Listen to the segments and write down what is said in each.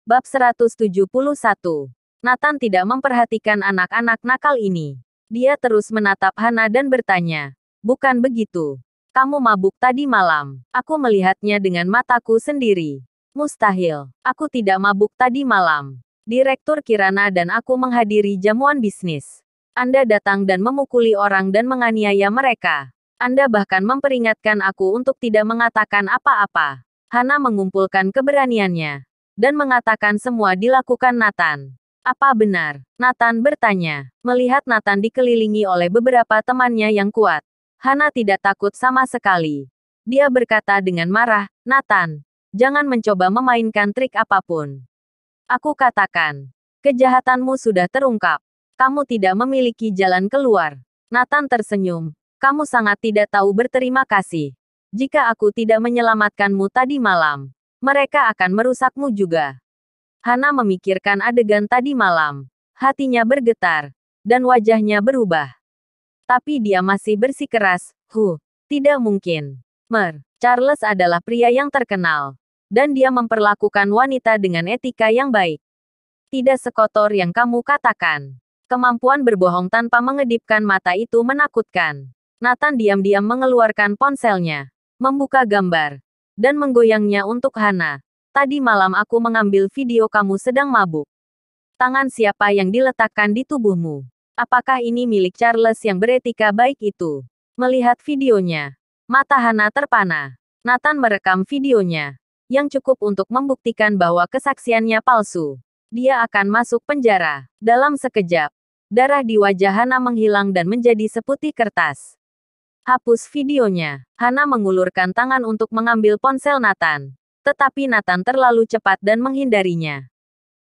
Bab 171. Nathan tidak memperhatikan anak-anak nakal ini. Dia terus menatap Hana dan bertanya, "Bukan begitu. Kamu mabuk tadi malam. Aku melihatnya dengan mataku sendiri." "Mustahil. Aku tidak mabuk tadi malam. Direktur Kirana dan aku menghadiri jamuan bisnis. Anda datang dan memukuli orang dan menganiaya mereka. Anda bahkan memperingatkan aku untuk tidak mengatakan apa-apa." Hana mengumpulkan keberaniannya dan mengatakan semua dilakukan Nathan. "Apa benar?" Nathan bertanya, melihat Nathan dikelilingi oleh beberapa temannya yang kuat. Hana tidak takut sama sekali. Dia berkata dengan marah, "Nathan, jangan mencoba memainkan trik apapun. Aku katakan, kejahatanmu sudah terungkap. Kamu tidak memiliki jalan keluar." Nathan tersenyum. "Kamu sangat tidak tahu berterima kasih. Jika aku tidak menyelamatkanmu tadi malam, mereka akan merusakmu juga." Hana memikirkan adegan tadi malam. Hatinya bergetar, dan wajahnya berubah. Tapi dia masih bersikeras, tidak mungkin. Charles adalah pria yang terkenal. Dan dia memperlakukan wanita dengan etika yang baik. Tidak sekotor yang kamu katakan. Kemampuan berbohong tanpa mengedipkan mata itu menakutkan. Nathan diam-diam mengeluarkan ponselnya, membuka gambar, dan menggoyangnya untuk Hana. "Tadi malam aku mengambil video kamu sedang mabuk. Tangan siapa yang diletakkan di tubuhmu? Apakah ini milik Charles yang beretika baik itu?" Melihat videonya, mata Hana terpana. Nathan merekam videonya, yang cukup untuk membuktikan bahwa kesaksiannya palsu. Dia akan masuk penjara. Dalam sekejap, darah di wajah Hana menghilang dan menjadi seputih kertas. "Hapus videonya." Hana mengulurkan tangan untuk mengambil ponsel Nathan. Tetapi Nathan terlalu cepat dan menghindarinya.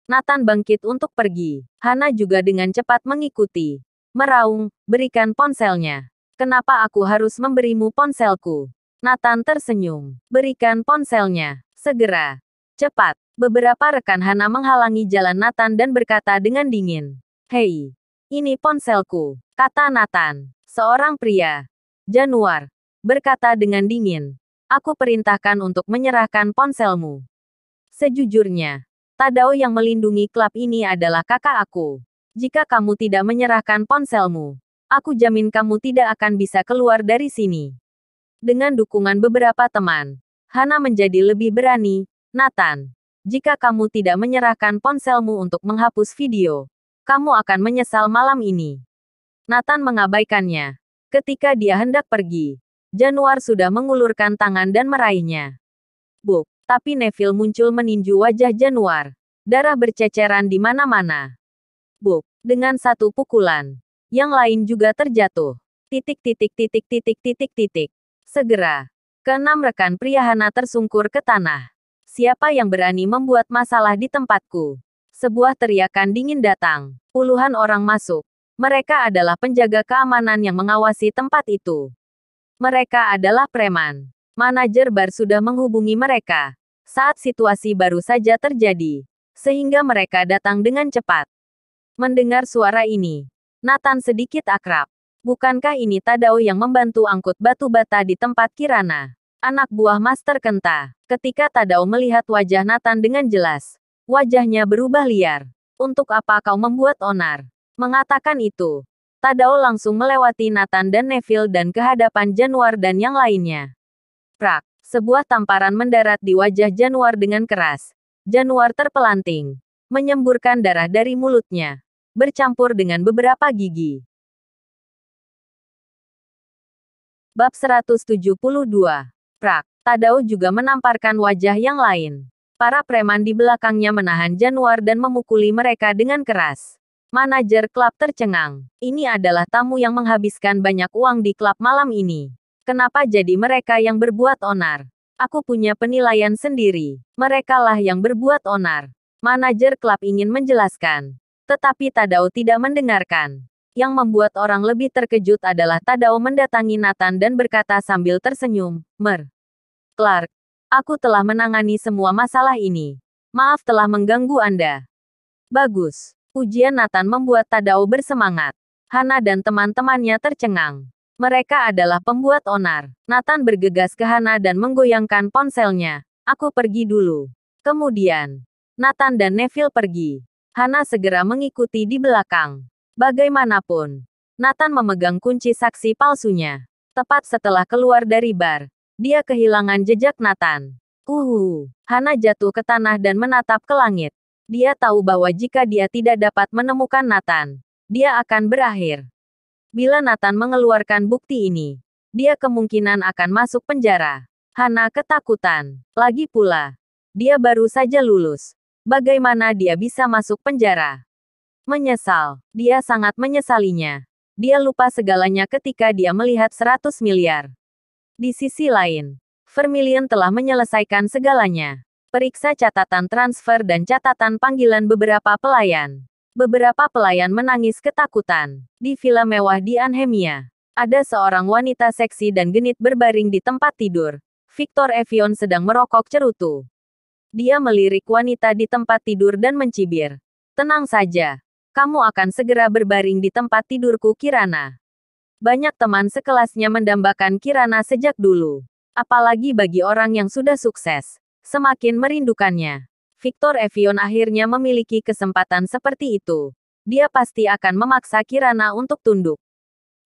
Nathan bangkit untuk pergi. Hana juga dengan cepat mengikuti. Meraung, "Berikan ponselnya." "Kenapa aku harus memberimu ponselku?" Nathan tersenyum. "Berikan ponselnya. Segera. Cepat." Beberapa rekan Hana menghalangi jalan Nathan dan berkata dengan dingin, "Hei, ini ponselku," kata Nathan. "Seorang pria." "Januar," berkata dengan dingin, "aku perintahkan untuk menyerahkan ponselmu." "Sejujurnya, Tadao yang melindungi klub ini adalah kakak aku. Jika kamu tidak menyerahkan ponselmu, aku jamin kamu tidak akan bisa keluar dari sini." Dengan dukungan beberapa teman, Hana menjadi lebih berani. "Nathan, jika kamu tidak menyerahkan ponselmu untuk menghapus video, kamu akan menyesal malam ini." Nathan mengabaikannya. Ketika dia hendak pergi, Januar sudah mengulurkan tangan dan meraihnya. Buk, tapi Neville muncul meninju wajah Januar. Darah berceceran di mana-mana. Buk, dengan satu pukulan, yang lain juga terjatuh. Segera, keenam rekan pria Hana tersungkur ke tanah. "Siapa yang berani membuat masalah di tempatku?" Sebuah teriakan dingin datang. Puluhan orang masuk. Mereka adalah penjaga keamanan yang mengawasi tempat itu. Mereka adalah preman. Manajer bar sudah menghubungi mereka saat situasi baru saja terjadi, sehingga mereka datang dengan cepat. Mendengar suara ini, Nathan sedikit akrab. Bukankah ini Tadao yang membantu angkut batu bata di tempat Kirana? Anak buah Master Kenta. Ketika Tadao melihat wajah Nathan dengan jelas, wajahnya berubah liar. "Untuk apa kau membuat onar?" Mengatakan itu, Tadao langsung melewati Nathan dan Neville dan ke hadapan Januar dan yang lainnya. Prak! Sebuah tamparan mendarat di wajah Januar dengan keras. Januar terpelanting, menyemburkan darah dari mulutnya, bercampur dengan beberapa gigi. Bab 172. Prak! Tadao juga menamparkan wajah yang lain. Para preman di belakangnya menahan Januar dan memukuli mereka dengan keras. Manajer klub tercengang. "Ini adalah tamu yang menghabiskan banyak uang di klub malam ini. Kenapa jadi mereka yang berbuat onar? Aku punya penilaian sendiri. Merekalah yang berbuat onar." Manajer klub ingin menjelaskan. Tetapi Tadao tidak mendengarkan. Yang membuat orang lebih terkejut adalah Tadao mendatangi Nathan dan berkata sambil tersenyum, "Clark, aku telah menangani semua masalah ini. Maaf telah mengganggu Anda." "Bagus." Pujian Nathan membuat Tadao bersemangat. Hana dan teman-temannya tercengang. Mereka adalah pembuat onar. Nathan bergegas ke Hana dan menggoyangkan ponselnya. "Aku pergi dulu." Kemudian, Nathan dan Neville pergi. Hana segera mengikuti di belakang. Bagaimanapun, Nathan memegang kunci saksi palsunya. Tepat setelah keluar dari bar, dia kehilangan jejak Nathan. Hana jatuh ke tanah dan menatap ke langit. Dia tahu bahwa jika dia tidak dapat menemukan Nathan, dia akan berakhir. Bila Nathan mengeluarkan bukti ini, dia kemungkinan akan masuk penjara. Hana ketakutan. Lagi pula, dia baru saja lulus. Bagaimana dia bisa masuk penjara? Menyesal. Dia sangat menyesalinya. Dia lupa segalanya ketika dia melihat 100 miliar. Di sisi lain, Vermilion telah menyelesaikan segalanya. Periksa catatan transfer dan catatan panggilan beberapa pelayan. Beberapa pelayan menangis ketakutan. Di villa mewah di Anhemia, ada seorang wanita seksi dan genit berbaring di tempat tidur. Victor Evian sedang merokok cerutu. Dia melirik wanita di tempat tidur dan mencibir. Tenang saja. Kamu akan segera berbaring di tempat tidurku, Kirana. Banyak teman sekelasnya mendambakan Kirana sejak dulu. Apalagi bagi orang yang sudah sukses. Semakin merindukannya. Victor Evian akhirnya memiliki kesempatan seperti itu. Dia pasti akan memaksa Kirana untuk tunduk.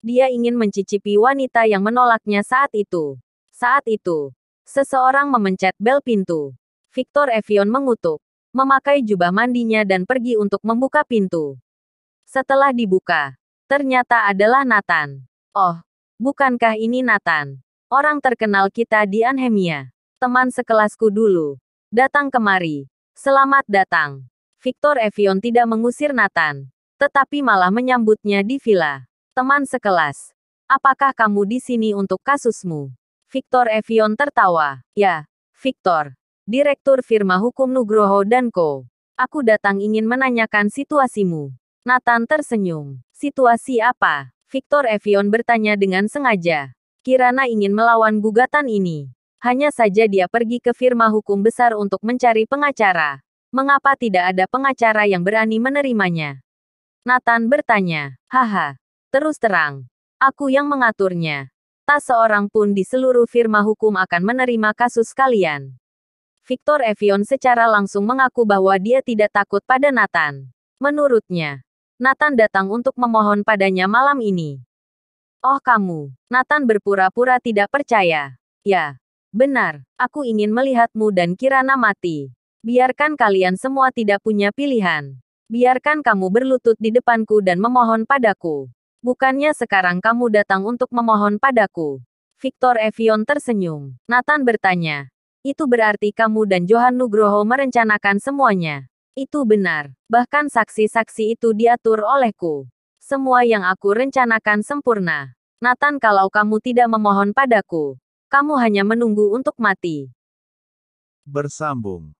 Dia ingin mencicipi wanita yang menolaknya saat itu. Saat itu, seseorang memencet bel pintu. Victor Evian mengutuk, memakai jubah mandinya dan pergi untuk membuka pintu. Setelah dibuka, ternyata adalah Nathan. Oh, bukankah ini Nathan? Orang terkenal kita di Anhemia. Teman sekelasku dulu. Datang kemari. Selamat datang. Victor Evian tidak mengusir Nathan, tetapi malah menyambutnya di villa. Teman sekelas. Apakah kamu di sini untuk kasusmu? Victor Evian tertawa. Ya, Victor. Direktur firma hukum Nugroho dan Co. Aku datang ingin menanyakan situasimu. Nathan tersenyum. Situasi apa? Victor Evian bertanya dengan sengaja. Kirana ingin melawan gugatan ini. Hanya saja dia pergi ke firma hukum besar untuk mencari pengacara. Mengapa tidak ada pengacara yang berani menerimanya? Nathan bertanya. Haha. Terus terang. Aku yang mengaturnya. Tak seorang pun di seluruh firma hukum akan menerima kasus kalian. Victor Evian secara langsung mengaku bahwa dia tidak takut pada Nathan. Menurutnya, Nathan datang untuk memohon padanya malam ini. Oh kamu, Nathan berpura-pura tidak percaya. Ya, benar, aku ingin melihatmu dan Kirana mati. Biarkan kalian semua tidak punya pilihan. Biarkan kamu berlutut di depanku dan memohon padaku. Bukannya sekarang kamu datang untuk memohon padaku. Victor Evian tersenyum. Nathan bertanya. Itu berarti kamu dan Johan Nugroho merencanakan semuanya. Itu benar. Bahkan saksi-saksi itu diatur olehku. Semua yang aku rencanakan sempurna. Nathan, kalau kamu tidak memohon padaku, kamu hanya menunggu untuk mati. Bersambung.